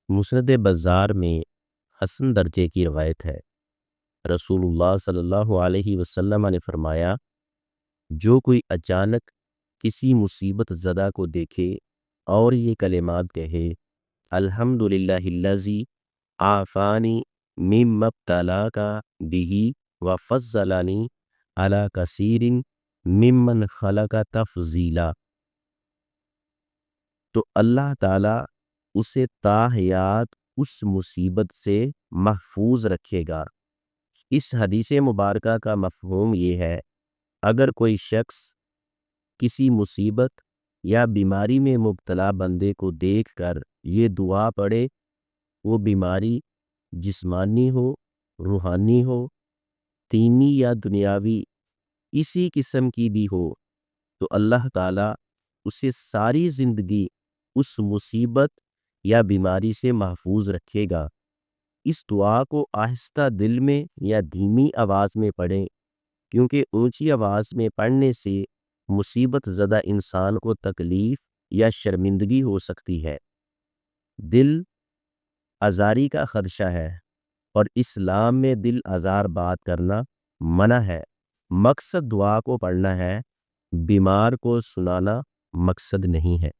مسند بزار میں حسن درجے کی روایت ہے۔ رسول اللہ صلی اللہ علیہ وسلم نے فرمایا، جو کوئی اچانک کسی مصیبت زدہ کو دیکھے اور یہ کلمات کہے، الحمدللہ الذی عافانی مما ابتلاک بہ وفضلنی علی کثیر ممن خلق تفضیلا، تو اللہ تعالیٰ اسے تا حیات اس مصیبت سے محفوظ رکھے گا۔ اس حدیث مبارکہ کا مفہوم یہ ہے، اگر کوئی شخص کسی مصیبت یا بیماری میں مبتلا بندے کو دیکھ کر یہ دعا پڑھے، وہ بیماری جسمانی ہو، روحانی ہو، دینی یا دنیاوی، اسی قسم کی بھی ہو، تو اللہ تعالیٰ اسے ساری زندگی اس مصیبت یا بیماری سے محفوظ رکھے گا۔ اس دعا کو آہستہ دل میں یا دھیمی آواز میں پڑھیں، کیونکہ اونچی آواز میں پڑھنے سے مصیبت زدہ انسان کو تکلیف یا شرمندگی ہو سکتی ہے۔ دل آزاری کا خدشہ ہے اور اسلام میں دل آزار بات کرنا منع ہے۔ مقصد دعا کو پڑھنا ہے، بیمار کو سنانا مقصد نہیں ہے۔